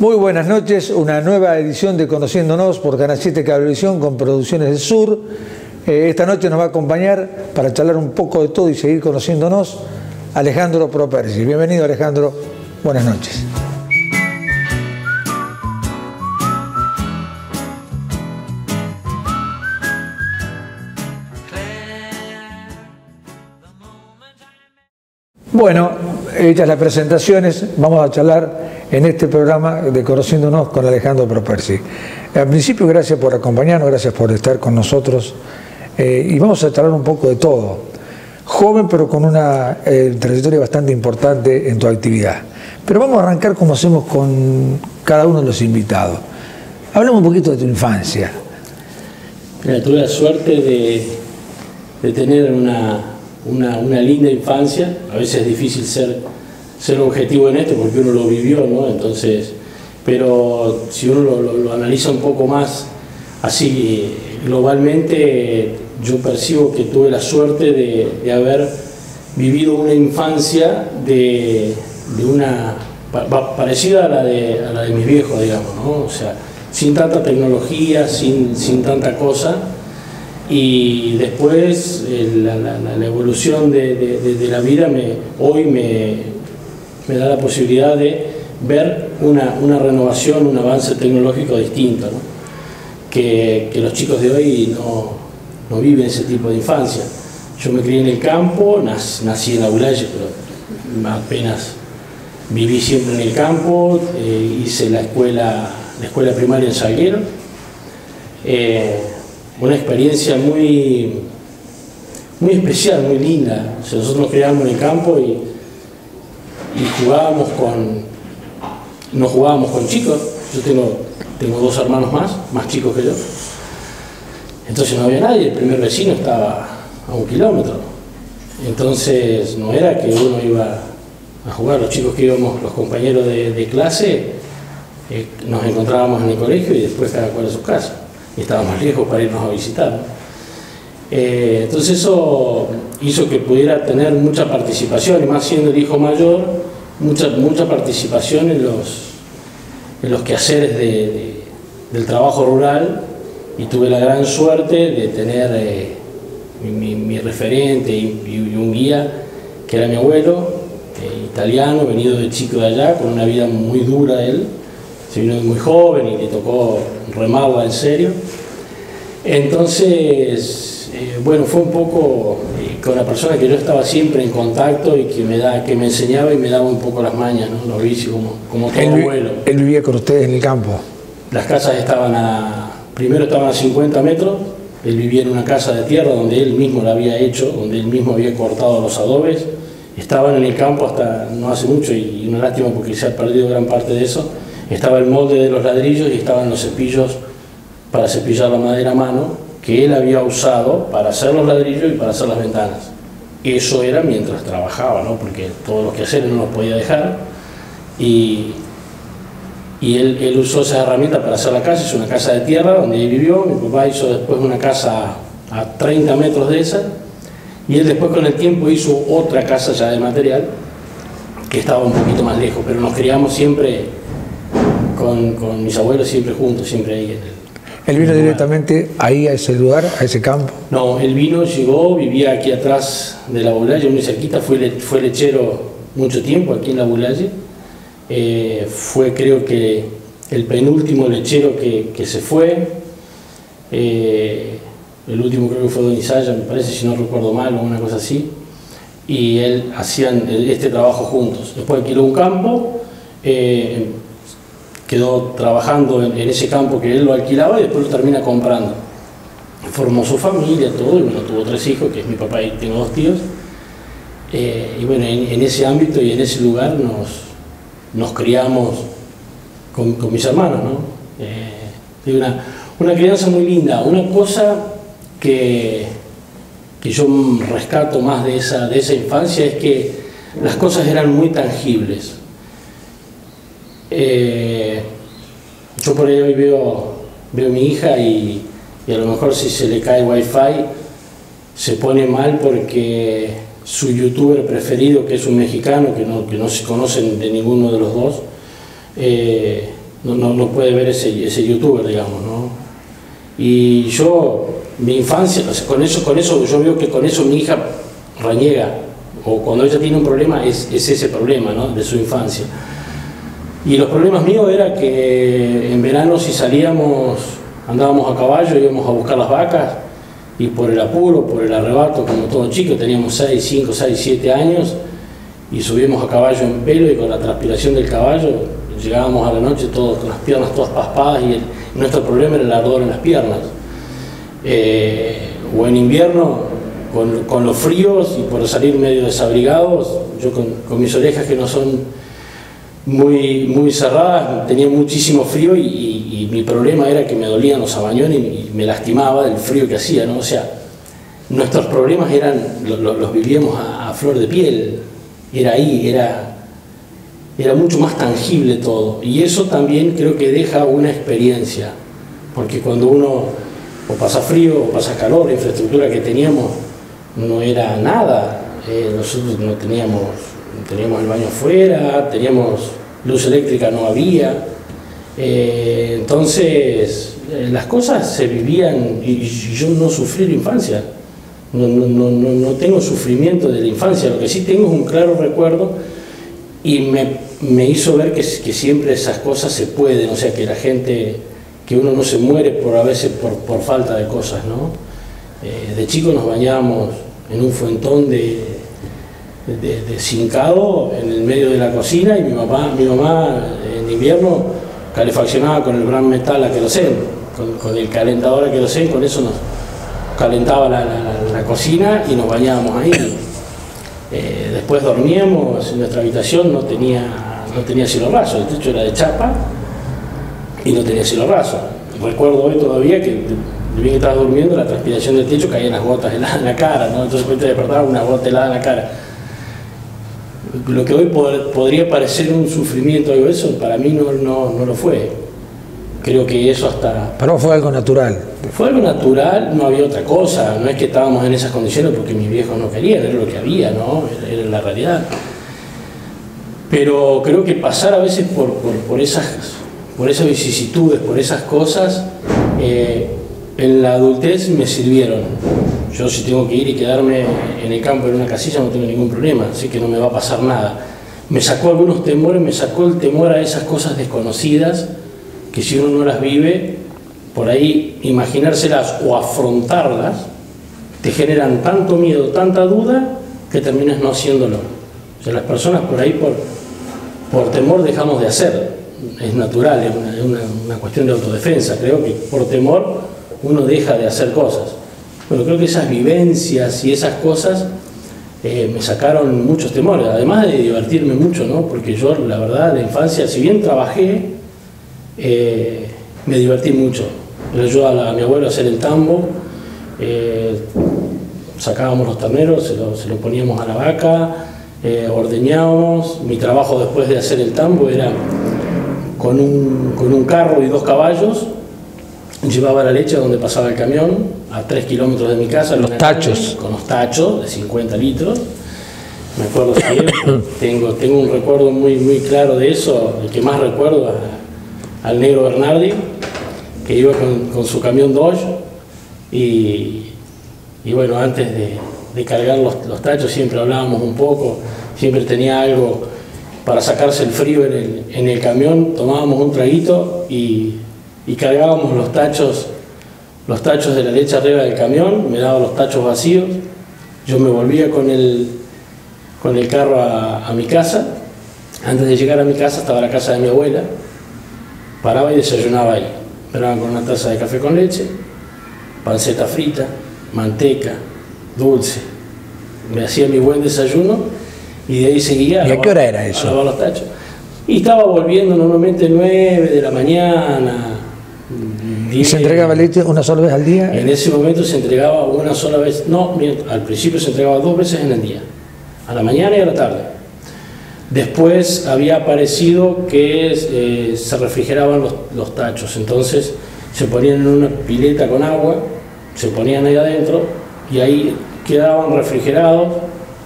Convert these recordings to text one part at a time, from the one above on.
Muy buenas noches, una nueva edición de Conociéndonos por Canal 7 Cablevisión con Producciones del Sur. Esta noche nos va a acompañar para charlar un poco de todo y seguir conociéndonos Alejandro Properci. Bienvenido, Alejandro, buenas noches. Bueno, hechas las presentaciones, vamos a charlar en este programa de Conociéndonos con Alejandro Properci. Al principio, gracias por acompañarnos, gracias por estar con nosotros y vamos a charlar un poco de todo. Joven, pero con una trayectoria bastante importante en tu actividad. Pero vamos a arrancar como hacemos con cada uno de los invitados. Hablamos un poquito de tu infancia. Mira, tuve la suerte de tener una linda infancia. A veces es difícil ser objetivo en esto porque uno lo vivió, ¿no? Entonces, pero si uno lo analiza un poco más así globalmente, yo percibo que tuve la suerte de haber vivido una infancia parecida a la de mis viejos, digamos, ¿no? O sea, sin tanta tecnología, sin tanta cosa. Y después la evolución de la vida hoy me da la posibilidad de ver una renovación, un avance tecnológico distinto, ¿no? Que los chicos de hoy no viven ese tipo de infancia. Yo me crié en el campo, nací en Aulaye, pero apenas viví siempre en el campo, hice la escuela primaria en Salguero. Una experiencia muy especial, muy linda. O sea, nosotros nos criábamos en el campo y no jugábamos con chicos. Yo tengo dos hermanos más chicos que yo. Entonces no había nadie, el primer vecino estaba a 1 kilómetro. Entonces no era que uno iba a jugar, los chicos que íbamos, los compañeros de clase, nos encontrábamos en el colegio y después cada cual a su casa. Y estábamos lejos para irnos a visitar, ¿no? Entonces eso hizo que pudiera tener mucha participación, y más siendo el hijo mayor, mucha participación en los quehaceres del trabajo rural, y tuve la gran suerte de tener mi referente y un guía, que era mi abuelo, italiano, venido de chico de allá, con una vida muy dura él. Se vino muy joven y le tocó remarla en serio. Entonces, bueno, fue un poco con la persona que yo estaba siempre en contacto y que me enseñaba y me daba un poco las mañas, ¿no? Los vicios, como todo abuelo. ¿Él vivía con ustedes en el campo? Las casas primero estaban a 50 metros, él vivía en una casa de tierra donde él mismo la había hecho, donde él mismo había cortado los adobes. Estaban en el campo hasta no hace mucho, y una lástima porque se ha perdido gran parte de eso. Estaba el molde de los ladrillos y estaban los cepillos para cepillar la madera a mano, que él había usado para hacer los ladrillos y para hacer las ventanas. Eso era mientras trabajaba, ¿no? Porque todos los quehaceres no los podía dejar, y él usó esas herramientas para hacer la casa. Hizo una casa de tierra donde él vivió. Mi papá hizo después una casa a 30 metros de esa, y él después con el tiempo hizo otra casa ya de material que estaba un poquito más lejos, pero nos criamos siempre con mis abuelos, siempre juntos, siempre ahí. ¿Él vino directamente ahí a ese lugar, a ese campo? No, él llegó, vivía aquí atrás de la Aulaye, muy cerquita, fue lechero mucho tiempo aquí en la Aulaye. Fue, creo que, el penúltimo lechero que se fue. El último creo que fue Don Isaya, me parece, si no recuerdo mal, o una cosa así. Y él hacían este trabajo juntos. Después alquiló un campo, quedó trabajando en ese campo que él lo alquilaba, y después lo termina comprando. Formó su familia, todo, y bueno, tuvo 3 hijos, que es mi papá, y tengo 2 tíos. Y bueno, en ese ámbito y en ese lugar nos criamos con mis hermanos, ¿no? Una crianza muy linda. Una cosa que yo rescato más de esa infancia es que las cosas eran muy tangibles. Yo por ahí hoy veo a mi hija y a lo mejor si se le cae wifi se pone mal porque su youtuber preferido, que es un mexicano que no se conocen de ninguno de los dos, no puede ver ese youtuber, digamos, ¿no? Y yo, mi infancia, o sea, con eso yo veo que con eso mi hija reniega, o cuando ella tiene un problema es ese problema, ¿no?, de su infancia. Y los problemas míos era que en verano, si salíamos, andábamos a caballo, íbamos a buscar las vacas, y por el apuro, por el arrebato, como todo chico, teníamos 5, 6, 7 años, y subíamos a caballo en pelo, y con la transpiración del caballo llegábamos a la noche todos con las piernas todas paspadas, y nuestro problema era el ardor en las piernas. O en invierno, con los fríos, y por salir medio desabrigados, yo con mis orejas que no son muy cerradas, tenía muchísimo frío, y mi problema era que me dolían los sabañones y me lastimaba del frío que hacía, ¿no? O sea, nuestros problemas los vivíamos a flor de piel, era ahí, era mucho más tangible todo, y eso también creo que deja una experiencia, porque cuando uno o pasa frío o pasa calor, la infraestructura que teníamos no era nada, nosotros no teníamos el baño afuera, teníamos luz eléctrica, no había, entonces las cosas se vivían, y yo no sufrí la infancia, no tengo sufrimiento de la infancia, lo que sí tengo es un claro recuerdo, y me hizo ver que siempre esas cosas se pueden, o sea, que la gente, que uno no se muere a veces por falta de cosas, ¿no? De chico nos bañábamos en un fuentón de cincado en el medio de la cocina, y mi mamá en invierno calefaccionaba con el gran metal a querosén, con el calentador a querosén, con eso nos calentaba la cocina y nos bañábamos ahí. Después dormíamos en nuestra habitación, no tenía cielo raso, el techo era de chapa y no tenía cielo raso. Recuerdo hoy todavía que bien que estaba durmiendo, la transpiración del techo caía unas gotas heladas en la cara, ¿no? Entonces después te despertaba una gota helada en la cara. Lo que hoy podría parecer un sufrimiento, algo de eso, para mí no lo fue. Creo que eso hasta... Pero fue algo natural. Fue algo natural, no había otra cosa, no es que estábamos en esas condiciones porque mis viejos no querían, era lo que había, ¿no? Era la realidad. Pero creo que pasar a veces por esas vicisitudes, por esas cosas, en la adultez me sirvieron. Yo si tengo que ir y quedarme en el campo en una casilla no tengo ningún problema, así que no me va a pasar nada. Me sacó algunos temores, me sacó el temor a esas cosas desconocidas, que si uno no las vive, por ahí imaginárselas o afrontarlas, te generan tanto miedo, tanta duda, que terminas no haciéndolo. O sea, las personas por ahí por temor dejamos de hacer, es natural, es una cuestión de autodefensa, creo que por temor uno deja de hacer cosas. Bueno, creo que esas vivencias y esas cosas me sacaron muchos temores, además de divertirme mucho, ¿no? Porque yo, la verdad, la infancia, si bien trabajé, me divertí mucho. Le ayudaba a mi abuelo a hacer el tambo, sacábamos los terneros, se lo poníamos a la vaca, ordeñábamos. Mi trabajo después de hacer el tambo era con un carro y 2 caballos, llevaba la leche a donde pasaba el camión, a 3 kilómetros de mi casa. Los tachos. Con los tachos de 50 litros. Me acuerdo siempre, tengo un recuerdo muy claro de eso, el que más recuerdo al negro Bernardi, que iba con su camión Dodge, y bueno, antes de cargar los tachos siempre hablábamos un poco, siempre tenía algo para sacarse el frío en el camión, tomábamos un traguito y cargábamos los tachos de la leche arriba del camión, me daba los tachos vacíos, yo me volvía con el carro a mi casa. Antes de llegar a mi casa estaba la casa de mi abuela, paraba y desayunaba ahí, esperaban con una taza de café con leche, panceta frita, manteca, dulce, me hacía mi buen desayuno y de ahí seguía. ¿Y a qué hora era eso? A lavar los tachos. Y estaba volviendo normalmente 9 de la mañana. ¿Y se entregaba leche una sola vez al día? En ese momento se entregaba una sola vez, no, al principio se entregaba 2 veces en el día, a la mañana y a la tarde. Después había aparecido que se refrigeraban los tachos, entonces se ponían en una pileta con agua, se ponían ahí adentro y ahí quedaban refrigerados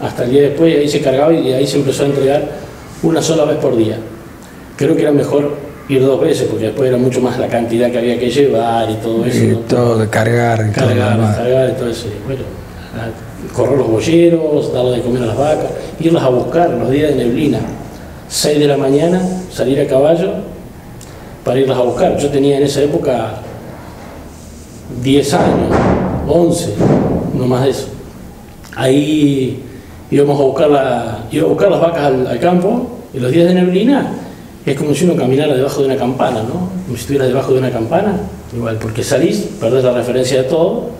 hasta el día después, y ahí se cargaba y ahí se empezó a entregar una sola vez por día. Creo que era mejor ir 2 veces, porque después era mucho más la cantidad que había que llevar y todo eso. Y ¿no? todo de cargar y Cargar todo. Y todo eso. Bueno, correr los boyeros, darle de comer a las vacas, irlas a buscar los días de neblina. 6 de la mañana, salir a caballo para irlas a buscar. Yo tenía en esa época 10 años, 11, no más de eso. Ahí íbamos a buscar, las vacas al campo, y los días de neblina es como si uno caminara debajo de una campana, ¿no? Como si estuvieras debajo de una campana, igual, porque salís, perdés la referencia de todo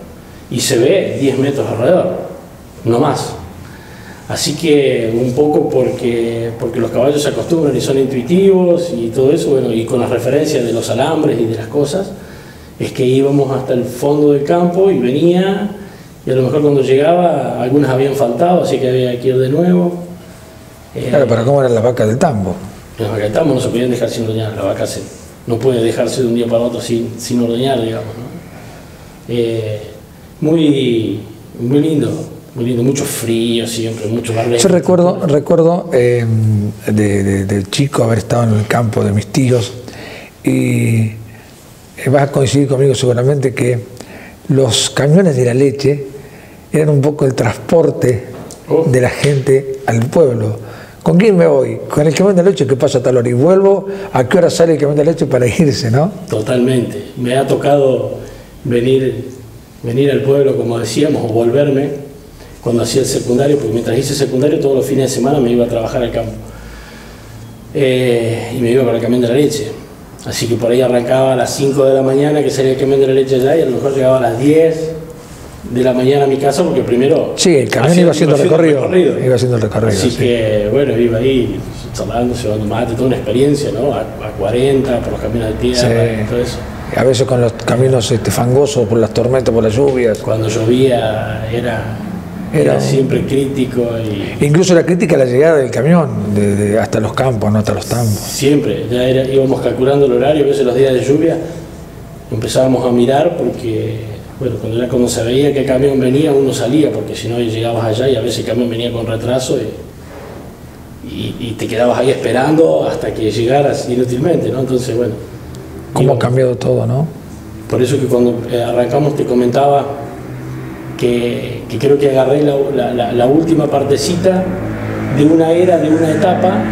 y se ve 10 metros alrededor, no más. Así que un poco porque los caballos se acostumbran y son intuitivos y todo eso, bueno, y con las referencias de los alambres y de las cosas, es que íbamos hasta el fondo del campo y venía, y a lo mejor cuando llegaba algunas habían faltado, así que había que ir de nuevo. Claro, pero ¿cómo eran las vacas del tambo? Las vacas del tambo no se podían dejar sin ordeñar, la vaca no puede dejarse de un día para otro sin ordeñar, digamos, ¿no? Muy lindo, mucho frío siempre, mucho más lejos. Yo recuerdo de chico haber estado en el campo de mis tíos, y vas a coincidir conmigo seguramente que los camiones de la leche eran un poco el transporte de la gente al pueblo. ¿Con quién me voy? Con el camión de leche que pasa a tal hora y vuelvo. ¿A qué hora sale el camión de leche para irse, no? Totalmente. Me ha tocado venir al pueblo, como decíamos, o volverme cuando hacía el secundario, porque mientras hice secundario todos los fines de semana me iba a trabajar al campo. Y me iba con el camión de la leche. Así que por ahí arrancaba a las 5 de la mañana que salía el camión de la leche allá, y a lo mejor llegaba a las 10 de la mañana a mi casa, porque primero... Sí, el camión iba haciendo el recorrido. Iba haciendo el recorrido. Así que, bueno, iba ahí charlando, llevando mate, toda una experiencia, ¿no? A 40, por los caminos de tierra, todo eso. A veces con los caminos fangosos por las tormentas, por las lluvias. Cuando llovía era siempre crítico. Incluso era crítica la llegada del camión, hasta los campos, no hasta los tambos. Siempre, íbamos calculando el horario, a veces los días de lluvia empezábamos a mirar, porque... Bueno, cuando se veía que el camión venía, uno salía, porque si no llegabas allá y a veces el camión venía con retraso y te quedabas ahí esperando hasta que llegaras inútilmente, ¿no? Entonces, bueno. ¿Cómo ha cambiado todo, no? Por eso que cuando arrancamos te comentaba que creo que agarré la última partecita de una era, de una etapa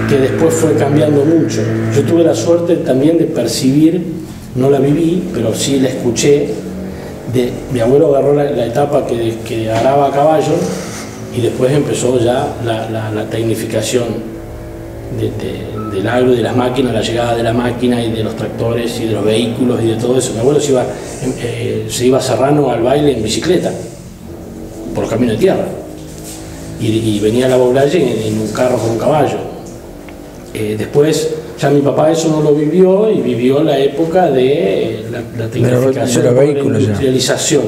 que después fue cambiando mucho. Yo tuve la suerte también de percibir, no la viví, pero sí la escuché. Mi abuelo agarró la etapa que araba a caballo, y después empezó ya la tecnificación del agro y de las máquinas, la llegada de la máquina y de los tractores y de los vehículos y de todo eso. Mi abuelo se iba a Serrano al baile en bicicleta, por los caminos de tierra, y venía a la Boblaye en un carro con un caballo. Después ya mi papá eso no lo vivió, y vivió la época de la tecnificación, de la industrialización.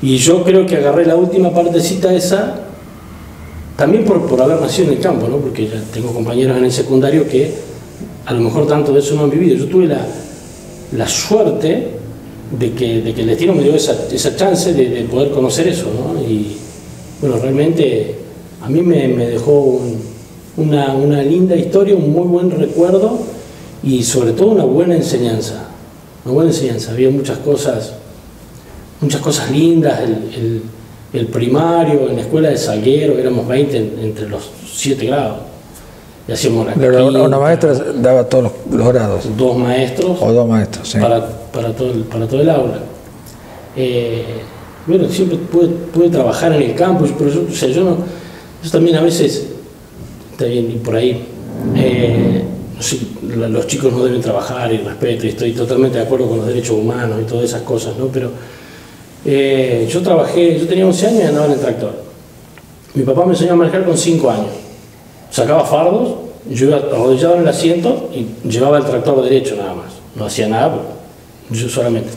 Y yo creo que agarré la última partecita esa, también por haber nacido en el campo, ¿no? Porque ya tengo compañeros en el secundario que a lo mejor tanto de eso no han vivido. Yo tuve la suerte de que el destino me dio esa chance de poder conocer eso, ¿no? Y bueno, realmente a mí me dejó una linda historia, un muy buen recuerdo, y sobre todo una buena enseñanza. Había muchas cosas lindas. El primario, en la escuela de Salguero, éramos 20 entre los 7 grados. Y hacíamos una maestra daba todos los grados. 2 maestros. O 2 maestros, sí. Para todo el aula. Bueno, siempre pude trabajar en el campo, pero yo también a veces, está bien, y por ahí, no sé, los chicos no deben trabajar, y respeto, y estoy totalmente de acuerdo con los derechos humanos y todas esas cosas, ¿no? Pero yo tenía 11 años y andaba en el tractor. Mi papá me enseñó a manejar con 5 años. Sacaba fardos, yo iba arrodillado en el asiento y llevaba el tractor derecho nada más. No hacía nada, yo solamente.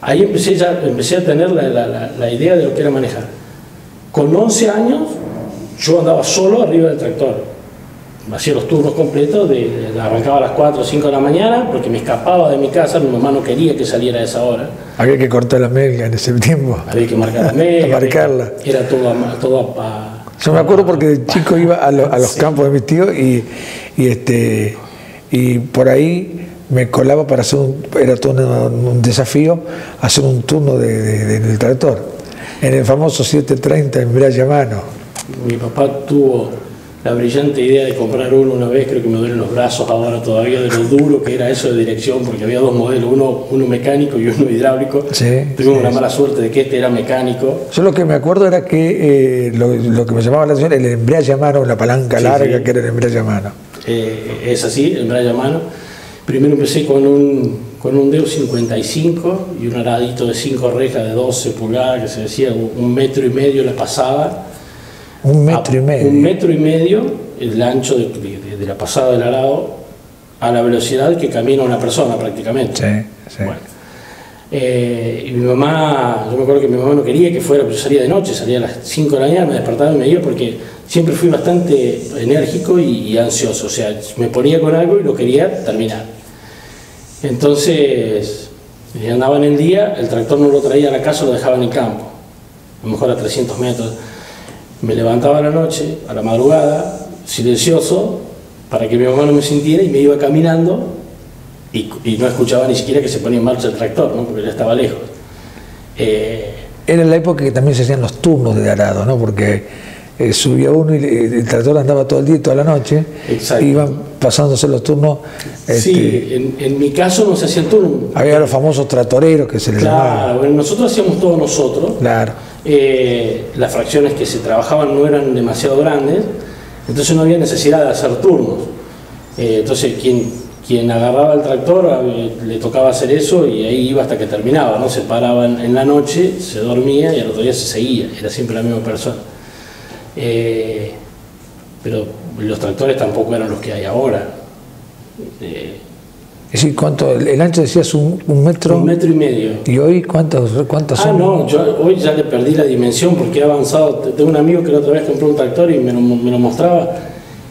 Ahí empecé a tener la idea de lo que era manejar. Con 11 años yo andaba solo arriba del tractor. Hacía los turnos completos, arrancaba a las 4 o 5 de la mañana, porque me escapaba de mi casa, mi mamá no quería que saliera a esa hora. Había que cortar la melga en ese tiempo. Había que marcar la melga. Marcarla. Era todo Yo me acuerdo porque de chico iba a los campos de mis tíos, y y por ahí me colaba para hacer era todo un desafío, hacer un turno del tractor, en el famoso 730 embrague a mano. Mi papá tuvo la brillante idea de comprar uno una vez, creo que me duelen los brazos ahora todavía de lo duro que era eso de dirección, porque había dos modelos, uno mecánico y uno hidráulico. Sí, tuvimos la mala suerte de que este era mecánico. Yo lo que me acuerdo era que lo que me llamaba la atención era el embrague a mano, la palanca larga, que era el embrague a mano. Es así, el embrague a mano. Primero empecé con un Deus 55 y un aradito de 5 rejas de 12 pulgadas, que se decía 1,5 metros la pasada. 1,5 metros. 1,5 metros el ancho de la pasada del arado a la velocidad que camina una persona prácticamente. Sí, sí. Bueno. Y mi mamá, yo me acuerdo que mi mamá no quería que fuera, pero yo salía de noche, salía a las 5 de la mañana, me despertaba y me iba porque siempre fui bastante enérgico y ansioso, o sea, me ponía con algo y lo quería terminar. Entonces, andaba en el día, el tractor no lo traía a la casa, lo dejaba en el campo, a lo mejor a 300 metros. Me levantaba a la noche, a la madrugada, silencioso, para que mi mamá no me sintiera, y me iba caminando y no escuchaba ni siquiera que se ponía en marcha el tractor, ¿no? Porque ya estaba lejos. Era la época que también se hacían los turnos de arado, ¿no? Porque subía uno y el tractor andaba todo el día y toda la noche. Exacto. Iban pasándose los turnos. Sí, en mi caso no se hacían turnos. Había los famosos tractoreros que se les llamaba. Claro, bueno, nosotros hacíamos todo nosotros. Claro. Las fracciones que se trabajaban no eran demasiado grandes, entonces no había necesidad de hacer turnos. Entonces quien agarraba el tractor le tocaba hacer eso y ahí iba hasta que terminaba, ¿no? Se paraba en la noche, se dormía y al otro día se seguía, era siempre la misma persona. Pero los tractores tampoco eran los que hay ahora. Es decir, ¿cuánto? El ancho decías 1 metro. 1,5 metros. ¿Y hoy cuántos son? No, yo hoy ya le perdí la dimensión porque he avanzado. Tengo un amigo que la otra vez compró un tractor y me lo mostraba.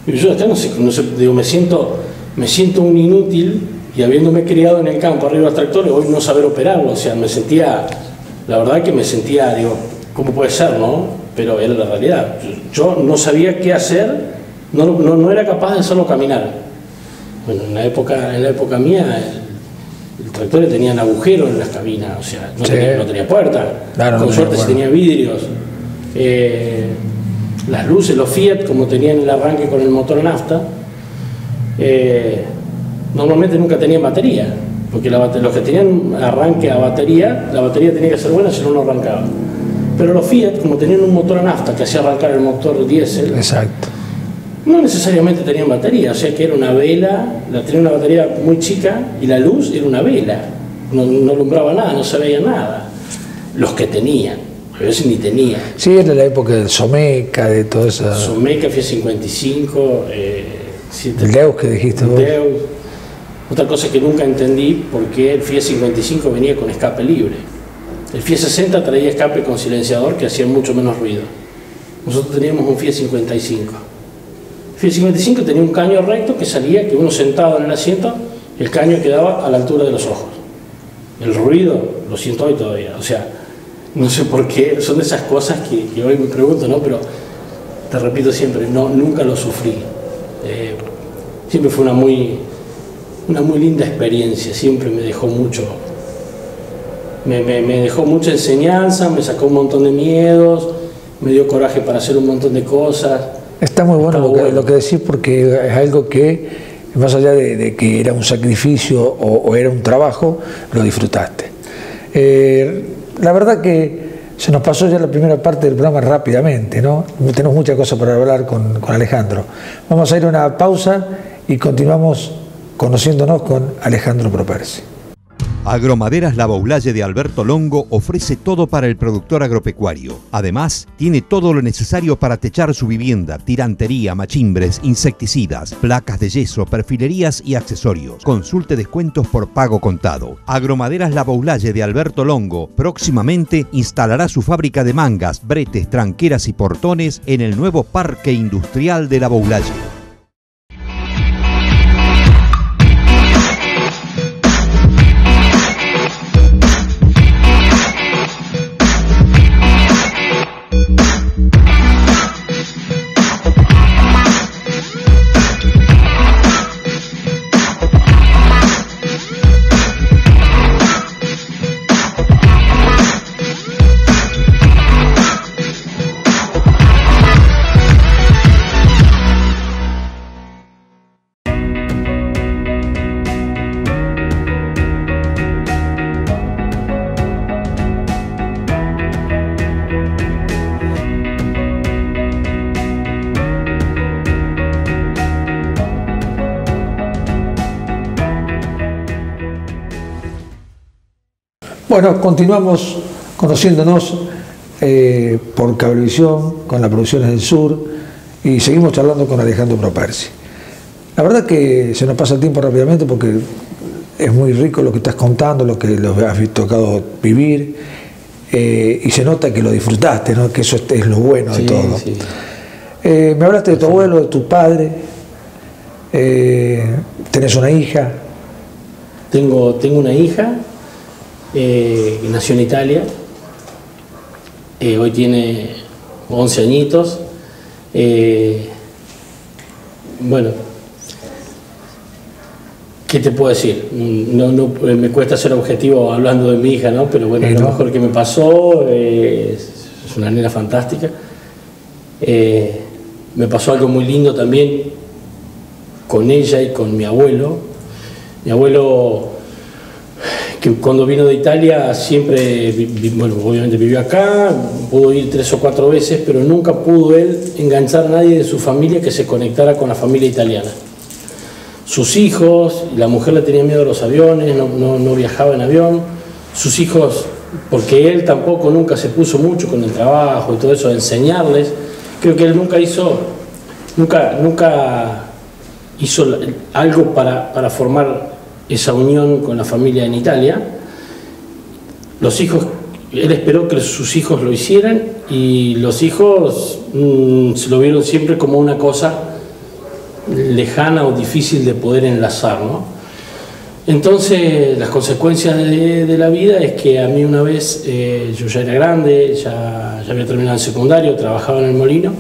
Y yo acá no sé, digo, me siento un inútil y habiéndome criado en el campo arriba de los tractores, hoy no saber operarlo. O sea, la verdad que me sentía, digo, ¿cómo puede ser, no? Pero era la realidad. Yo no sabía qué hacer, no era capaz de hacerlo caminar. Bueno, en la época mía, el tractor tenían agujeros en las cabinas, o sea, no tenía puerta, claro, con suerte se tenía vidrios. Las luces, los Fiat, como tenían el arranque con el motor a nafta, normalmente nunca tenían batería, porque los que tenían arranque a batería, la batería tenía que ser buena, si no, no arrancaba. Pero los Fiat, como tenían un motor a nafta que hacía arrancar el motor diésel, exacto, no necesariamente tenían batería, o sea que era una vela, tenía una batería muy chica y la luz era una vela, no alumbraba nada, no se veía nada. Los que tenían, a veces ni tenían. Sí, era la época del Someca, de todo eso. Someca, Fiat 55, el Deus que dijiste vos. Deus. Otra cosa que nunca entendí, por qué el Fiat 55 venía con escape libre. El Fiat 60 traía escape con silenciador que hacía mucho menos ruido. Nosotros teníamos un Fiat 55. El Fiat 55 tenía un caño recto que salía, que uno sentado en el asiento, el caño quedaba a la altura de los ojos. El ruido lo siento hoy todavía. O sea, no sé por qué, son de esas cosas que hoy me pregunto, ¿no? Pero te repito siempre, nunca lo sufrí. Siempre fue una muy linda experiencia, siempre me dejó mucho. Me dejó mucha enseñanza, me sacó un montón de miedos, me dio coraje para hacer un montón de cosas. Está muy bueno lo que decís, porque es algo que, más allá de que era un sacrificio o era un trabajo, lo disfrutaste. La verdad que se nos pasó ya la primera parte del programa rápidamente, ¿no? Tenemos muchas cosas para hablar con Alejandro. Vamos a ir a una pausa y continuamos conociéndonos con Alejandro Propersi. Agromaderas La Boulaye de Alberto Longo ofrece todo para el productor agropecuario. Además, tiene todo lo necesario para techar su vivienda: tirantería, machimbres, insecticidas, placas de yeso, perfilerías y accesorios. Consulte descuentos por pago contado. Agromaderas La Boulaye de Alberto Longo próximamente instalará su fábrica de mangas, bretes, tranqueras y portones en el nuevo Parque Industrial de La Boulaye. Bueno, continuamos conociéndonos por Cablevisión, con las Producciones del Sur, y seguimos charlando con Alejandro Properci. La verdad que se nos pasa el tiempo rápidamente porque es muy rico lo que estás contando, lo que los has tocado vivir, y se nota que lo disfrutaste, ¿no? Que eso es lo bueno de todo. Sí. Me hablaste de tu abuelo, de tu padre, tenés una hija. Tengo una hija que nació en Italia, hoy tiene 11 añitos. Bueno, ¿qué te puedo decir? No, me cuesta ser objetivo hablando de mi hija, ¿no? Pero bueno, lo mejor que me pasó, es una nena fantástica. Me pasó algo muy lindo también con ella y con mi abuelo. Mi abuelo, que cuando vino de Italia siempre, bueno, obviamente vivió acá, pudo ir 3 o 4 veces, pero nunca pudo él enganchar a nadie de su familia que se conectara con la familia italiana. Sus hijos, la mujer le tenía miedo a los aviones, no viajaba en avión. Sus hijos, porque él tampoco nunca se puso mucho con el trabajo y todo eso, de enseñarles. Creo que él nunca hizo algo para formar esa unión con la familia en Italia. Los hijos, él esperó que sus hijos lo hicieran, y los hijos se lo vieron siempre como una cosa lejana o difícil de poder enlazar, ¿no? Entonces, las consecuencias de la vida es que a mí una vez, yo ya era grande, ya había terminado el secundario, trabajaba en el molino,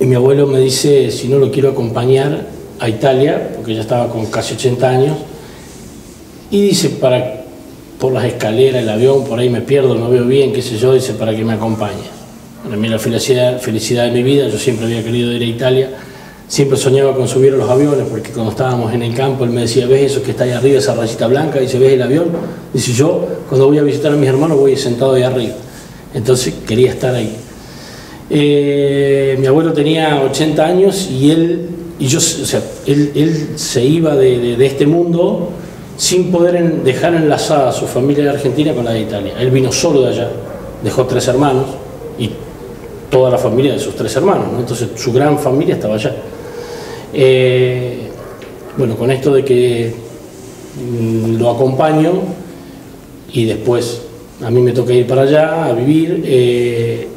y mi abuelo me dice si no lo quiero acompañar a Italia, porque ya estaba con casi 80 años, y dice, por las escaleras, el avión, por ahí me pierdo, no veo bien, qué sé yo, dice, para que me acompañe. Para mí la felicidad de mi vida, yo siempre había querido ir a Italia. Siempre soñaba con subir a los aviones, porque cuando estábamos en el campo, él me decía, ¿ves eso que está ahí arriba, esa rayita blanca? Dice, ¿ves el avión? Dice, yo cuando voy a visitar a mis hermanos voy sentado ahí arriba. Entonces quería estar ahí. Mi abuelo tenía 80 años y él se iba de este mundo sin poder dejar enlazada a su familia de Argentina con la de Italia. Él vino solo de allá, dejó 3 hermanos y toda la familia de sus 3 hermanos, ¿no? Entonces su gran familia estaba allá. Bueno, con esto de que lo acompaño y después a mí me toca ir para allá a vivir,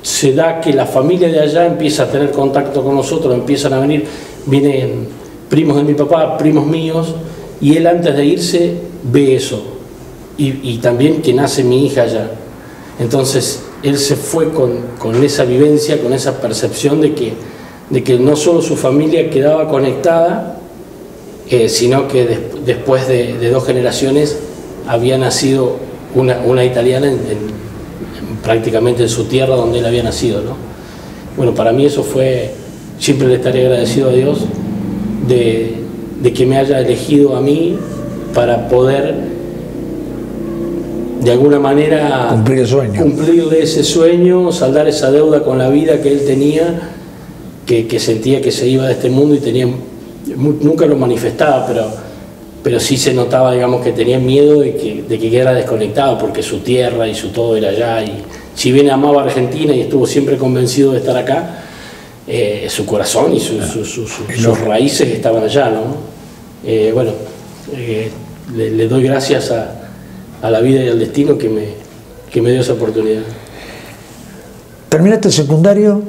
se da que la familia de allá empieza a tener contacto con nosotros, empiezan a vienen primos de mi papá, primos míos, y él antes de irse ve eso, y también que nace mi hija allá. Entonces él se fue con esa vivencia, con esa percepción de que no solo su familia quedaba conectada, sino que después de 2 generaciones había nacido una italiana prácticamente en su tierra donde él había nacido, ¿no? Bueno, para mí eso fue, siempre le estaré agradecido a Dios de que me haya elegido a mí para poder de alguna manera cumplir el sueño, cumplirle ese sueño, saldar esa deuda con la vida que él tenía, que sentía que se iba de este mundo, y nunca lo manifestaba, pero sí se notaba, digamos, que tenía miedo de que quedara desconectado, porque su tierra y su todo era allá, y si bien amaba a Argentina y estuvo siempre convencido de estar acá, su corazón y sus raíces estaban allá, ¿no? Bueno, le doy gracias a la vida y al destino que me dio esa oportunidad. ¿Terminaste el secundario?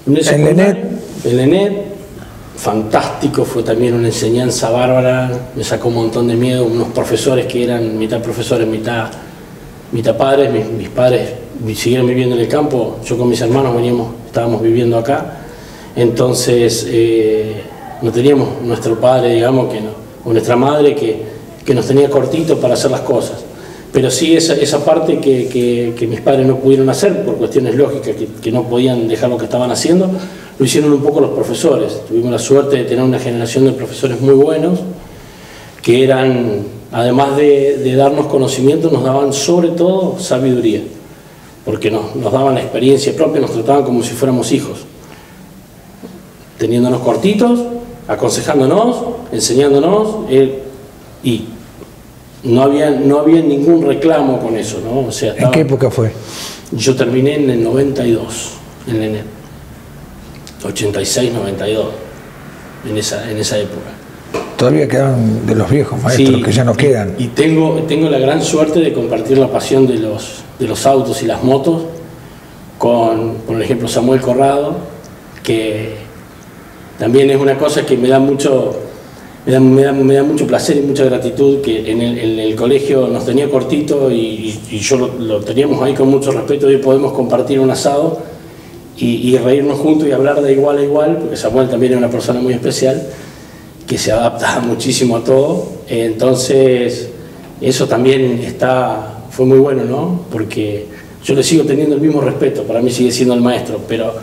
En Lenet, fantástico, fue también una enseñanza bárbara, me sacó un montón de miedo, unos profesores que eran mitad profesores, mitad padres. Mis padres siguieron viviendo en el campo, yo con mis hermanos estábamos viviendo acá, entonces no teníamos nuestro padre, digamos, o nuestra madre que nos tenía cortito para hacer las cosas. Pero sí esa parte que mis padres no pudieron hacer por cuestiones lógicas, que no podían dejar lo que estaban haciendo, lo hicieron un poco los profesores. Tuvimos la suerte de tener una generación de profesores muy buenos, que eran, además de darnos conocimiento, nos daban sobre todo sabiduría, porque nos daban la experiencia propia, nos trataban como si fuéramos hijos, teniéndonos cortitos, aconsejándonos, enseñándonos, y no había ningún reclamo con eso, ¿no? O sea, ¿En qué época fue? Yo terminé en el 92, en enero. 86, 92, en esa época. Todavía quedan de los viejos maestros, sí, que ya no quedan. Y tengo la gran suerte de compartir la pasión de los autos y las motos con, por ejemplo, Samuel Corrado, que también es una cosa que me da mucho placer y mucha gratitud, que en el colegio nos tenía cortito y yo lo teníamos ahí con mucho respeto, y hoy podemos compartir un asado y reírnos juntos y hablar de igual a igual, porque Samuel también es una persona muy especial, que se adapta muchísimo a todo. Entonces eso también fue muy bueno, ¿no? Porque yo le sigo teniendo el mismo respeto, para mí sigue siendo el maestro, pero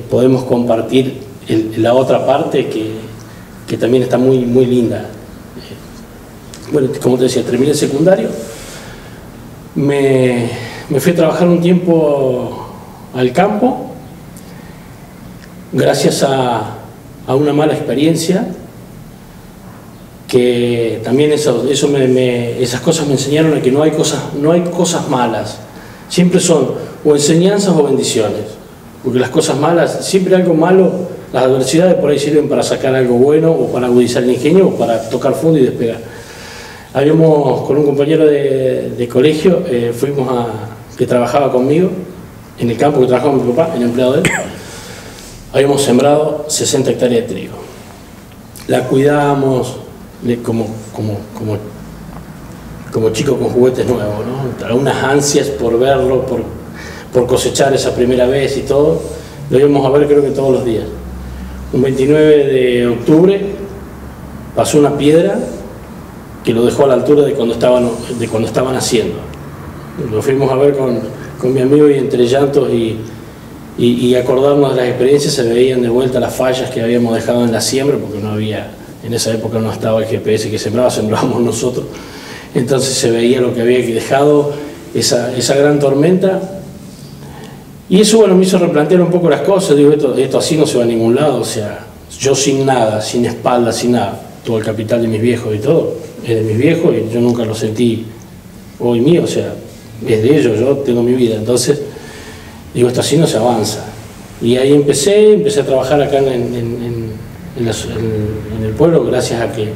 podemos compartir la otra parte que también está muy, muy linda. Bueno, como te decía, terminé el secundario, me fui a trabajar un tiempo al campo, gracias a una mala experiencia, que también esas cosas me enseñaron a que no hay cosas malas, siempre son o enseñanzas o bendiciones, porque las cosas malas, siempre algo malo, las adversidades por ahí sirven para sacar algo bueno, o para agudizar el ingenio, o para tocar fondo y despegar. Habíamos, con un compañero de colegio, que trabajaba conmigo en el campo, que trabajaba con mi papá, el empleado de él, habíamos sembrado 60 hectáreas de trigo. La cuidamos como chico con juguetes nuevos, ¿no? Algunas ansias por verlo, por cosechar esa primera vez y todo. Lo íbamos a ver creo que todos los días. Un 29 de octubre pasó una piedra que lo dejó a la altura de cuando estaban haciendo. Lo fuimos a ver con mi amigo, y entre llantos y acordarnos de las experiencias, se veían de vuelta las fallas que habíamos dejado en la siembra, porque no había, en esa época no estaba el GPS que sembrábamos nosotros. Entonces se veía lo que había dejado, esa gran tormenta. Y eso, bueno, me hizo replantear un poco las cosas. Digo, esto así no se va a ningún lado. O sea, yo sin nada, sin espalda, sin nada, todo el capital de mis viejos y todo, es de mis viejos, y yo nunca lo sentí hoy mío, o sea, es de ellos, yo tengo mi vida. Entonces, digo, esto así no se avanza. Y ahí empecé a trabajar acá en el pueblo, gracias a que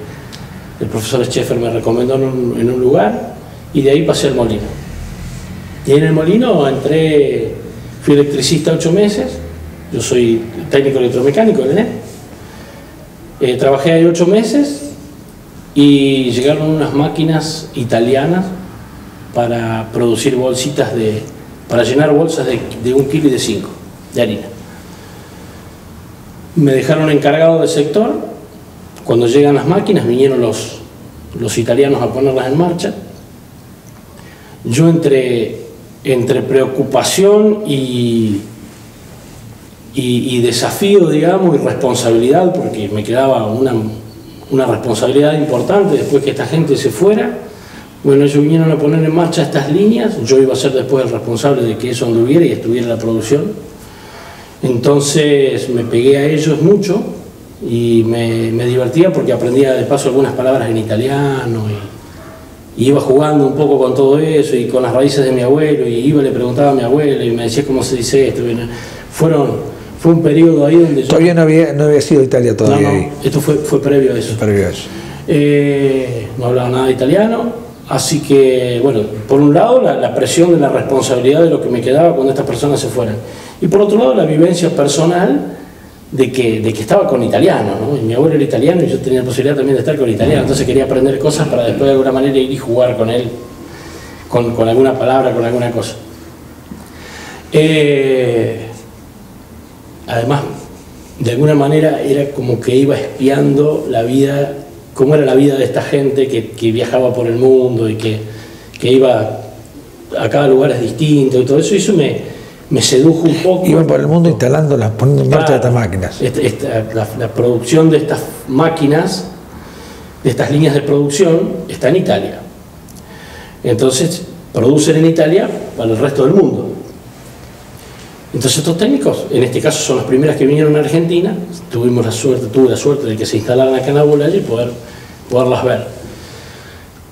el profesor Schaeffer me recomendó en un lugar, y de ahí pasé al molino. Y en el molino fui electricista 8 meses, yo soy técnico electromecánico del ENEP. Trabajé ahí 8 meses y llegaron unas máquinas italianas para producir bolsitas para llenar bolsas de 1 kilo y de 5 de harina. Me dejaron encargado del sector. Cuando llegan las máquinas, vinieron los italianos a ponerlas en marcha. Yo entre preocupación y desafío, digamos, y responsabilidad, porque me quedaba una responsabilidad importante después que esta gente se fuera. Bueno, ellos vinieron a poner en marcha estas líneas, yo iba a ser después el responsable de que eso anduviera y estuviera la producción. Entonces me pegué a ellos mucho y me divertía, porque aprendía de paso algunas palabras en italiano y iba jugando un poco con todo eso y con las raíces de mi abuelo, y iba y le preguntaba a mi abuelo y me decía cómo se dice esto. Fue un periodo ahí donde todavía no había sido Italia todavía. No, esto fue previo a eso. No hablaba nada de italiano, así que, bueno, por un lado la presión de la responsabilidad de lo que me quedaba cuando estas personas se fueran, y por otro lado la vivencia personal de que estaba con italianos, ¿no? Y mi abuelo era italiano y yo tenía la posibilidad también de estar con italiano, entonces quería aprender cosas para después de alguna manera ir y jugar con él, con alguna palabra, con alguna cosa. Además, de alguna manera era como que iba espiando la vida, cómo era la vida de esta gente que viajaba por el mundo y que iba a cada lugar distinto y todo eso, y eso me sedujo un poco. Iban por el mundo poniendo en marcha estas máquinas. La producción de estas máquinas, de estas líneas de producción, está en Italia. Entonces, producen en Italia para el resto del mundo. Entonces estos técnicos, en este caso son las primeras que vinieron a Argentina, tuve la suerte de que se instalaran acá en Abuelaya y poderlas ver.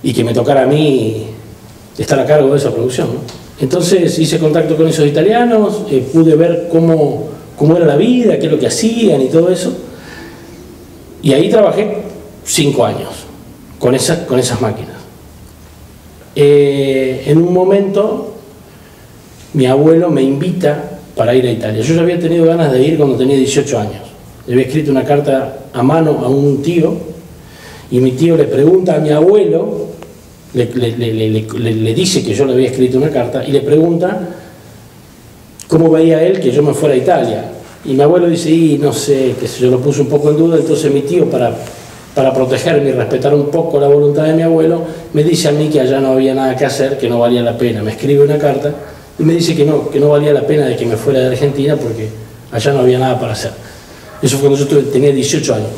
y que me tocara a mí estar a cargo de esa producción, ¿no? Entonces hice contacto con esos italianos, pude ver cómo era la vida, qué es lo que hacían y todo eso, y ahí trabajé 5 años con esas máquinas. En un momento mi abuelo me invita para ir a Italia. Yo ya había tenido ganas de ir cuando tenía 18 años. Le había escrito una carta a mano a un tío, y mi tío le pregunta a mi abuelo, le dice que yo le había escrito una carta, y le pregunta cómo veía él que yo me fuera a Italia. Y mi abuelo dice, y no sé, que yo lo puse un poco en duda. Entonces mi tío, para protegerme y respetar un poco la voluntad de mi abuelo, me dice a mí que allá no había nada que hacer, que no valía la pena. Me escribe una carta y me dice que no valía la pena de que me fuera de Argentina porque allá no había nada para hacer. Eso fue cuando yo tenía 18 años.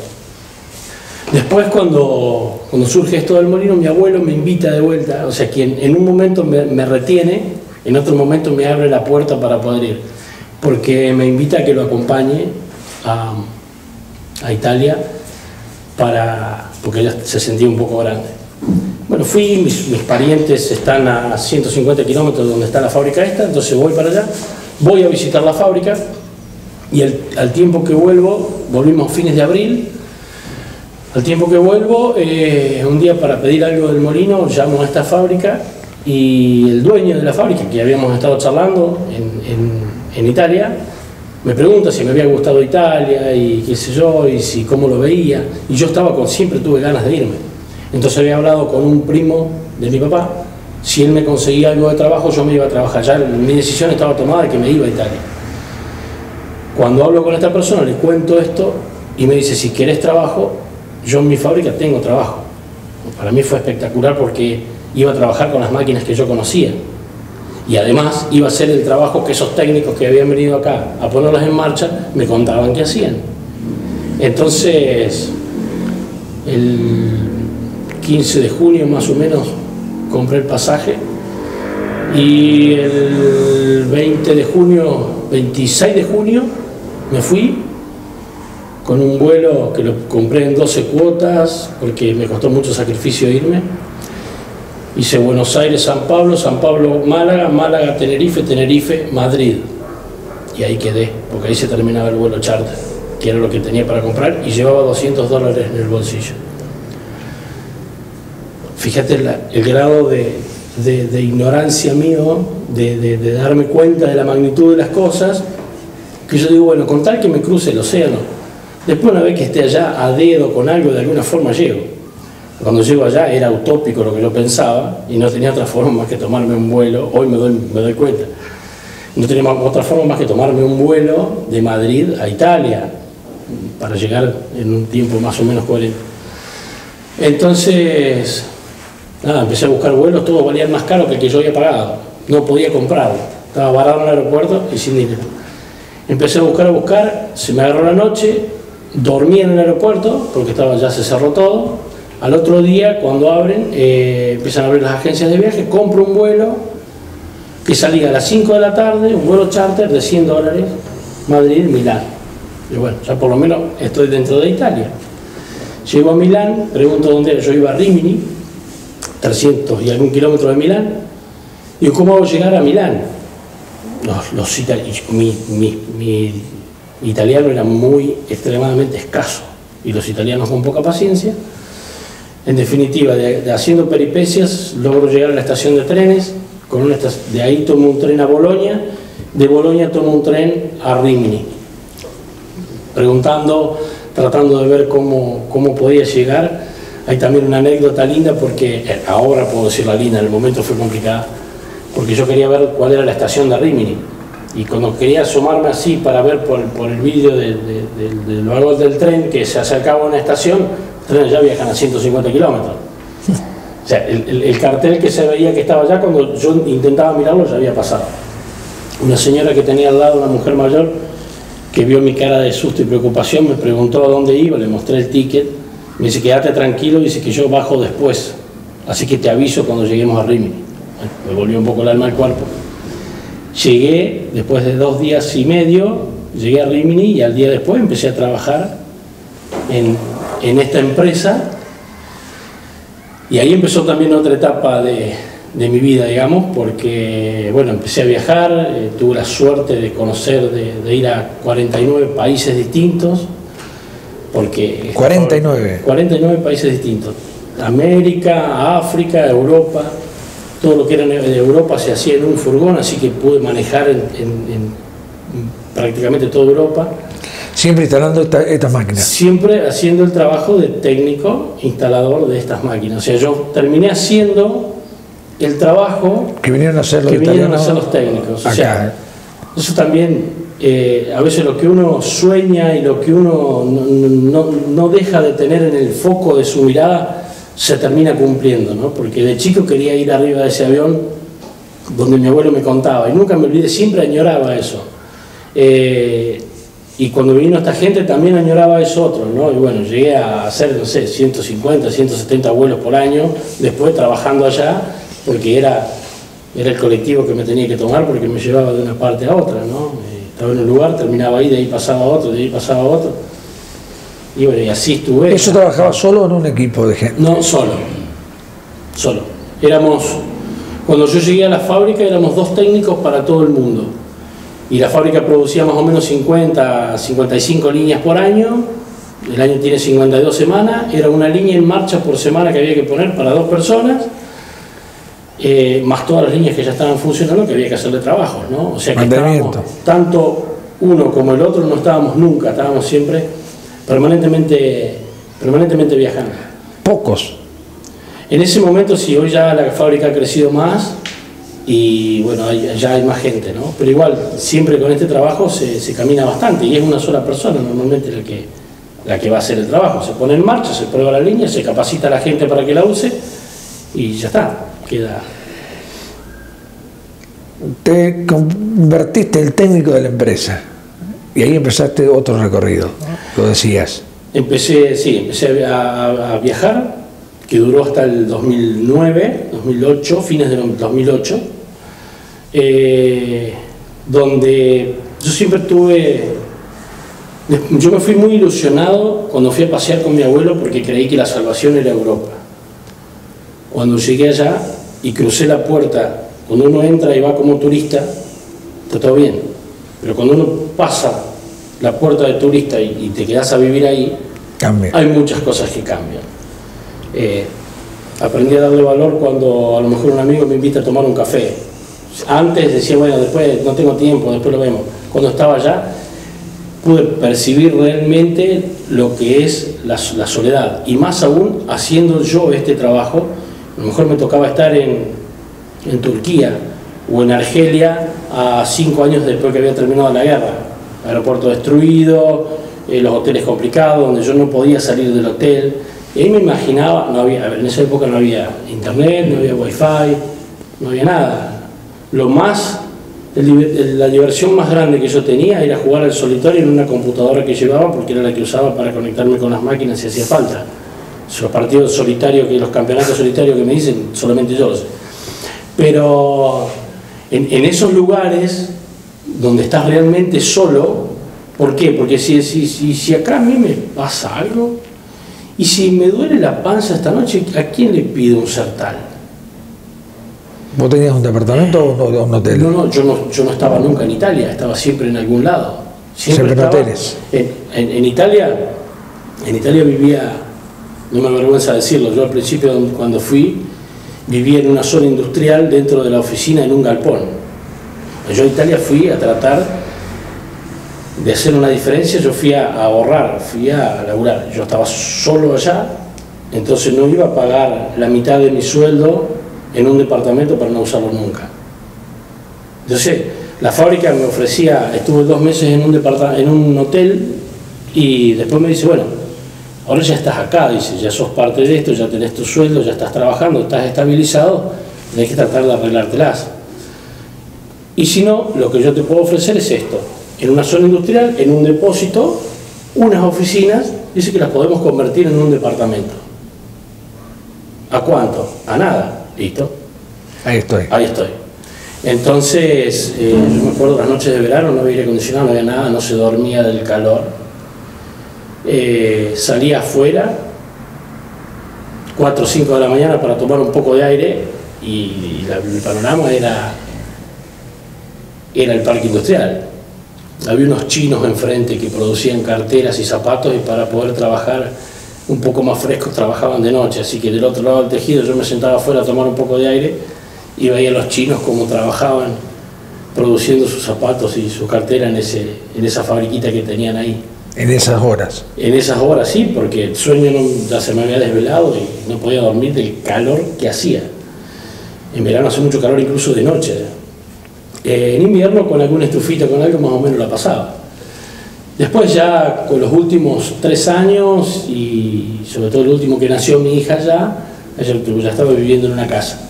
Después, cuando surge esto del molino, mi abuelo me invita de vuelta, o sea, que en un momento me retiene, en otro momento me abre la puerta para poder ir, porque me invita a que lo acompañe a Italia, porque ella se sentía un poco grande. Bueno, fui, mis parientes están a 150 kilómetros de donde está la fábrica esta, entonces voy para allá, voy a visitar la fábrica, y al tiempo que volvimos a fines de abril. Al tiempo que vuelvo, un día para pedir algo del molino, llamo a esta fábrica, y el dueño de la fábrica, que habíamos estado charlando en Italia, me pregunta si me había gustado Italia y qué sé yo, y cómo lo veía, y yo siempre tuve ganas de irme. Entonces había hablado con un primo de mi papá, si él me conseguía algo de trabajo, yo me iba a trabajar. Ya mi decisión estaba tomada de que me iba a Italia. Cuando hablo con esta persona, le cuento esto, y me dice, si querés trabajo, yo en mi fábrica tengo trabajo. Para mí fue espectacular porque iba a trabajar con las máquinas que yo conocía. Y además iba a hacer el trabajo que esos técnicos que habían venido acá a ponerlas en marcha me contaban que hacían. Entonces, el 15 de junio más o menos compré el pasaje, y el 26 de junio me fui con un vuelo que lo compré en 12 cuotas porque me costó mucho sacrificio irme. Hice Buenos Aires, San Pablo, Málaga, Málaga, Tenerife, Madrid. Y ahí quedé, porque ahí se terminaba el vuelo charter, que era lo que tenía para comprar, y llevaba $200 en el bolsillo. Fíjate el grado de ignorancia mío, de darme cuenta de la magnitud de las cosas, que yo digo, bueno, con tal que me cruce el océano, después una vez que esté allá a dedo con algo, de alguna forma llego. Cuando llego allá era utópico lo que yo pensaba, y no tenía otra forma más que tomarme un vuelo. Hoy me doy cuenta. No tenía otra forma más que tomarme un vuelo de Madrid a Italia, para llegar en un tiempo más o menos coherente. Entonces, nada, empecé a buscar vuelos, todos valían más caro que el que yo había pagado. No podía comprarlo, estaba varado en el aeropuerto y sin dinero. Empecé a buscar, se me agarró la noche, dormí en el aeropuerto, porque ya se cerró todo. Al otro día, cuando abren, empiezan a abrir las agencias de viaje, compro un vuelo que salía a las 5 de la tarde, un vuelo charter de $100, Madrid-Milán. Y bueno, ya por lo menos estoy dentro de Italia. Llego a Milán, pregunto dónde era, yo iba a Rimini, 300 y algún kilómetros de Milán. Digo, ¿cómo hago llegar a Milán? Mi italiano era extremadamente escaso, y los italianos con poca paciencia. En definitiva, haciendo peripecias, logro llegar a la estación de trenes, de ahí tomo un tren a Bolonia, de Bolonia tomo un tren a Rimini, tratando de ver cómo podía llegar. Hay también una anécdota linda, porque ahora puedo decirla linda, en el momento fue complicada, porque yo quería ver cuál era la estación de Rimini, y cuando quería asomarme así para ver por el vídeo del vagón del tren que se acercaba a una estación, los trenes ya viajan a 150 kilómetros. O sea, el cartel que se veía que estaba allá, cuando yo intentaba mirarlo, ya había pasado. Una señora que tenía al lado, una mujer mayor, que vio mi cara de susto y preocupación, me preguntó a dónde iba, le mostré el ticket, me dice, quédate tranquilo, dice que yo bajo después, así que te aviso cuando lleguemos a Rimini. Bueno, me volvió un poco el alma al cuerpo. Llegué, después de 2 días y medio, llegué a Rimini, y al día después empecé a trabajar en esta empresa, Y ahí empezó también otra etapa de mi vida, digamos, porque, bueno, empecé a viajar, tuve la suerte de conocer, de ir a 49 países distintos, porque... 49 países distintos. América, África, Europa, todo lo que era de Europa se hacía en un furgón, así que pude manejar en prácticamente toda Europa. Siempre instalando estas máquinas. Siempre haciendo el trabajo de técnico instalador de estas máquinas. O sea, yo terminé haciendo el trabajo que vinieron a hacer los técnicos. O sea, eso también, a veces lo que uno sueña y lo que uno no deja de tener en el foco de su mirada se termina cumpliendo, ¿no? Porque de chico quería ir arriba de ese avión donde mi abuelo me contaba, y nunca me olvidé, siempre añoraba eso. Y cuando vino esta gente también añoraba eso otro, ¿no? Y bueno, llegué a hacer, no sé, 150, 170 vuelos por año, después trabajando allá, porque era el colectivo que me tenía que tomar, porque me llevaba de una parte a otra, ¿no? Estaba en un lugar, terminaba ahí, de ahí pasaba a otro, de ahí pasaba a otro. Y bueno, y así estuve. ¿Eso trabajaba solo o en un equipo de gente? No, solo. Cuando yo llegué a la fábrica éramos 2 técnicos para todo el mundo. Y la fábrica producía más o menos 50, 55 líneas por año. El año tiene 52 semanas. Era una línea en marcha por semana que había que poner para 2 personas. Más todas las líneas que ya estaban funcionando, que había que hacerle trabajos, ¿no? O sea que estábamos, tanto uno como el otro no estábamos nunca, estábamos siempre permanentemente viajando. Pocos. En ese momento sí, hoy ya la fábrica ha crecido más y bueno, ya hay más gente, ¿no? Pero igual, siempre con este trabajo se camina bastante y es una sola persona normalmente la que va a hacer el trabajo. Se pone en marcha, se prueba la línea, se capacita a la gente para que la use y ya está, queda. Te convertiste en el técnico de la empresa y ahí empezaste otro recorrido, lo decías. Empecé a viajar, que duró hasta el 2009, 2008, fines del 2008, donde yo siempre yo me fui muy ilusionado cuando fui a pasear con mi abuelo porque creí que la salvación era Europa. Cuando llegué allá y crucé la puerta, cuando uno entra y va como turista, está todo bien, pero cuando uno pasa la puerta de turista y te quedas a vivir ahí, cambia. Hay muchas cosas que cambian. Aprendí a darle valor cuando a lo mejor un amigo me invita a tomar un café. Antes decía, bueno, después no tengo tiempo, después lo vemos. Cuando estaba allá, pude percibir realmente lo que es la soledad. Y más aún, haciendo yo este trabajo, a lo mejor me tocaba estar en Turquía o en Argelia a 5 años después que había terminado la guerra. Aeropuerto destruido, los hoteles complicados, donde yo no podía salir del hotel. Y ahí me imaginaba, en esa época no había internet, no había wifi, no había nada. La diversión más grande que yo tenía era jugar al solitario en una computadora que llevaba, porque era la que usaba para conectarme con las máquinas si hacía falta. Los partidos solitarios, los campeonatos solitarios que me dicen, solamente yo lo sé. Pero en esos lugares donde estás realmente solo, ¿por qué? Porque si acá a mí me pasa algo, y si me duele la panza esta noche, ¿a quién le pido un Sertal? ¿Vos tenías un departamento o un hotel? No, yo no estaba nunca en Italia, estaba siempre en algún lado. Siempre en hoteles. En Italia vivía, no me avergüenza decirlo, yo al principio cuando fui, vivía en una zona industrial dentro de la oficina en un galpón. Yo a Italia fui a tratar de hacer una diferencia, yo fui a ahorrar, fui a laburar. Yo estaba solo allá, entonces no iba a pagar la mitad de mi sueldo en un departamento para no usarlo nunca. Entonces, la fábrica me ofrecía, estuve 2 meses en un hotel y después me dice, bueno, ahora ya estás acá, dice, ya sos parte de esto, ya tenés tu sueldo, ya estás trabajando, estás estabilizado, tenés que tratar de arreglártelas. Y si no, lo que yo te puedo ofrecer es esto, en una zona industrial, en un depósito, unas oficinas, dice que las podemos convertir en un departamento. ¿A cuánto? A nada, listo. Ahí estoy. Ahí estoy. Entonces, yo me acuerdo las noches de verano, no había aire acondicionado, no había nada, no se dormía del calor. Salía afuera 4 o 5 de la mañana para tomar un poco de aire y el panorama era el parque industrial. Había unos chinos enfrente que producían carteras y zapatos, y para poder trabajar un poco más frescos trabajaban de noche, así que del otro lado del tejido yo me sentaba afuera a tomar un poco de aire y veía a los chinos cómo trabajaban produciendo sus zapatos y su cartera en esa fabriquita que tenían ahí. En esas horas. En esas horas sí, porque el sueño ya se me había desvelado y no podía dormir del calor que hacía. En verano hace mucho calor incluso de noche. En invierno con alguna estufita, con algo más o menos la pasaba. Después ya con los últimos 3 años y sobre todo el último que nació mi hija ya estaba viviendo en una casa.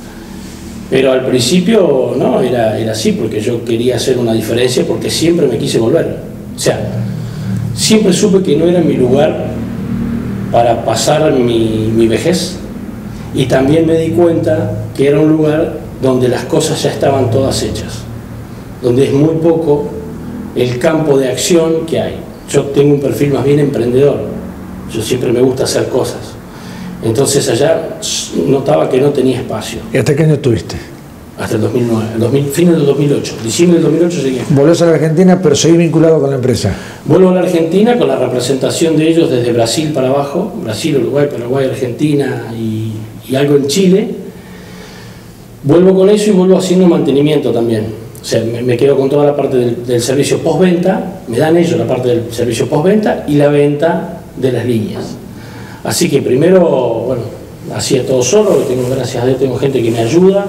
Pero al principio no, era así, porque yo quería hacer una diferencia, porque siempre me quise volver. O sea, siempre supe que no era mi lugar para pasar mi vejez, y también me di cuenta que era un lugar donde las cosas ya estaban todas hechas, donde es muy poco el campo de acción que hay. Yo tengo un perfil más bien emprendedor, yo siempre me gusta hacer cosas, entonces allá notaba que no tenía espacio. ¿Y hasta qué año estuviste? Hasta el 2009, fines del 2008, diciembre del 2008 llegué. Volvés a la Argentina, pero seguís vinculado con la empresa. Vuelvo a la Argentina con la representación de ellos desde Brasil para abajo, Brasil, Uruguay, Paraguay, Argentina y algo en Chile. Vuelvo con eso y vuelvo haciendo mantenimiento también. O sea, me quedo con toda la parte del servicio postventa, me dan ellos la parte del servicio postventa y la venta de las líneas. Así que primero, bueno, hacía todo solo, gracias a Dios tengo gente que me ayuda,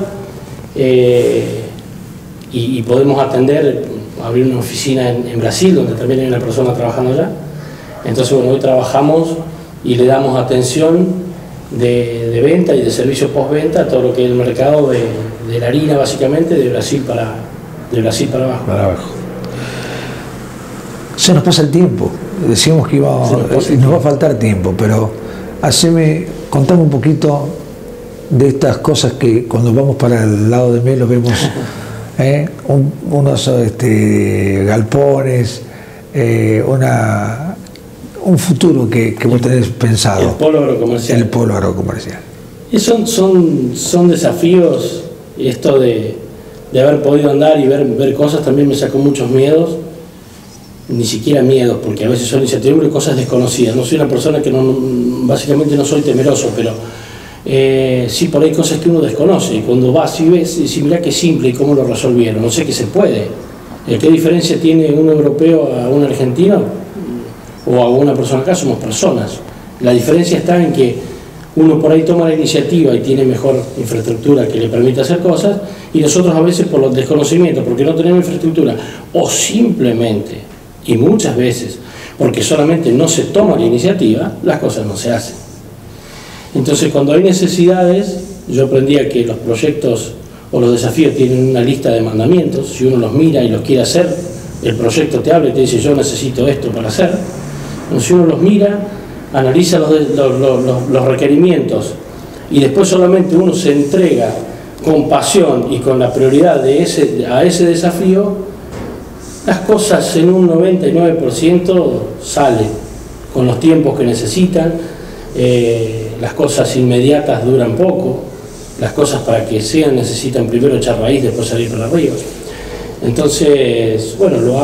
y podemos atender, abrir una oficina en Brasil, donde también hay una persona trabajando allá. Entonces, bueno, hoy trabajamos y le damos atención de venta y de servicio postventa a todo lo que es el mercado de la harina, básicamente, de Brasil para abajo. Para abajo. Se nos pasa el tiempo, decíamos que nos va a faltar tiempo, pero contame un poquito de estas cosas que cuando vamos para el lado de Melo vemos unos galpones, un futuro que vos tenés pensado. El polo agrocomercial. El polo agrocomercial. Y son desafíos, esto de haber podido andar y ver cosas también me sacó muchos miedos, ni siquiera miedos, porque a veces son incertidumbres, cosas desconocidas. No soy una persona que básicamente no soy temeroso, pero sí, por ahí cosas que uno desconoce, y cuando vas y ves, y mirá qué simple y cómo lo resolvieron, no sé qué se puede. ¿Qué diferencia tiene un europeo a un argentino o a una persona acá? Somos personas. La diferencia está en que uno por ahí toma la iniciativa y tiene mejor infraestructura que le permite hacer cosas, y nosotros a veces por los desconocimientos, porque no tenemos infraestructura, o simplemente, y muchas veces, porque solamente no se toma la iniciativa, las cosas no se hacen. Entonces, cuando hay necesidades, yo aprendí a que los proyectos o los desafíos tienen una lista de mandamientos. Si uno los mira y los quiere hacer, el proyecto te habla y te dice: yo necesito esto para hacer. Entonces, si uno los mira, analiza los requerimientos, y después solamente uno se entrega con pasión y con la prioridad a ese desafío, las cosas en un 99% salen con los tiempos que necesitan. Las cosas inmediatas duran poco, las cosas para que sean necesitan primero echar raíz, después salir para arriba. Entonces, bueno, lo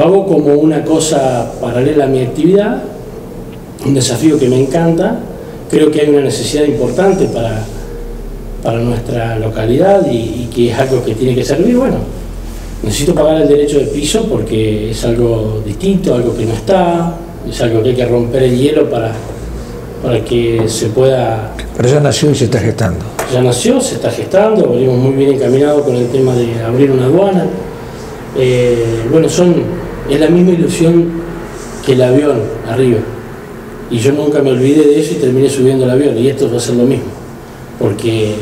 hago como una cosa paralela a mi actividad, un desafío que me encanta. Creo que hay una necesidad importante para nuestra localidad y que es algo que tiene que servir. Bueno, necesito pagar el derecho de piso porque es algo distinto, algo que no está, es algo que hay que romper el hielo para que se pueda... Pero ya nació y se está gestando. Ya nació, se está gestando, venimos muy bien encaminados con el tema de abrir una aduana. Bueno, es la misma ilusión que el avión arriba. Y yo nunca me olvidé de eso y terminé subiendo el avión, y esto va a ser lo mismo. Porque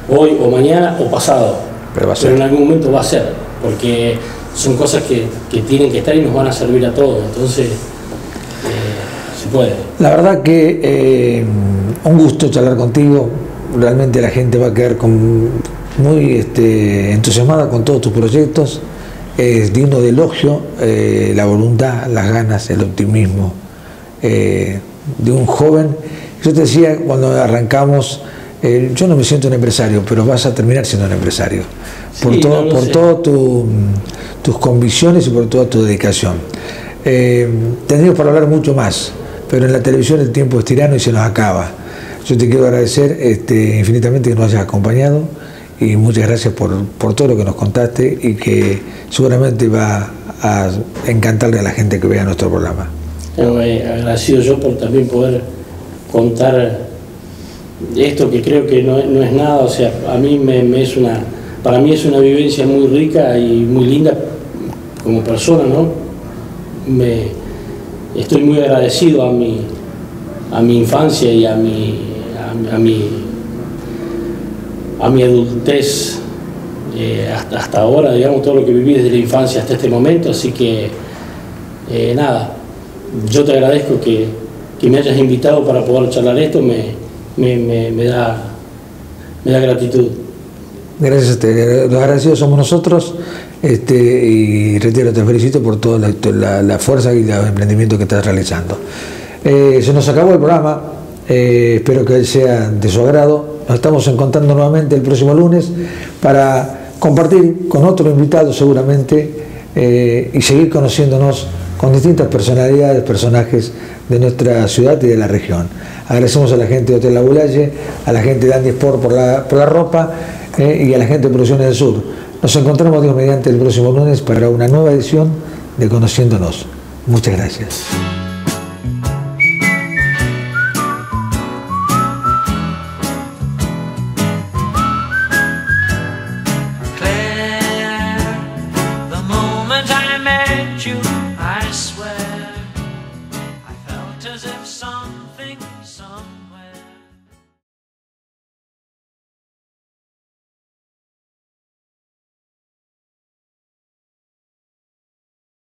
hoy o mañana o pasado, pero en algún momento va a ser, porque son cosas que tienen que estar y nos van a servir a todos. Entonces, se puede. La verdad que un gusto charlar contigo. Realmente la gente va a quedar muy entusiasmada con todos tus proyectos. Es digno de elogio la voluntad, las ganas, el optimismo de un joven Yo te decía cuando arrancamos, yo no me siento un empresario, pero vas a terminar siendo un empresario. Por Sí, todas tus convicciones y por toda tu dedicación. Tendríamos para hablar mucho más, pero en la televisión el tiempo es tirano y se nos acaba. Yo te quiero agradecer infinitamente que nos hayas acompañado y muchas gracias por todo lo que nos contaste y que seguramente va a encantarle a la gente que vea nuestro programa. Agradecido yo por también poder contar esto que creo que no es nada, o sea, a mí para mí es una vivencia muy rica y muy linda como persona, ¿no? Estoy muy agradecido a mi infancia y a mi adultez hasta ahora, digamos, todo lo que viví desde la infancia hasta este momento, así que nada, yo te agradezco que me hayas invitado para poder charlar esto, me da gratitud. Gracias a usted. Los agradecidos somos nosotros y reitero, te felicito por toda la fuerza y los emprendimientos que estás realizando. Se nos acabó el programa, espero que sea de su agrado. Nos estamos encontrando nuevamente el próximo lunes para compartir con otro invitado seguramente y seguir conociéndonos con distintas personalidades, personajes de nuestra ciudad y de la región. Agradecemos a la gente de Hotel La Boullaye, a la gente de Andy Sport por la ropa y a la gente de Producciones del Sur. Nos encontramos, Dios mediante, el próximo lunes para una nueva edición de Conociéndonos. Muchas gracias.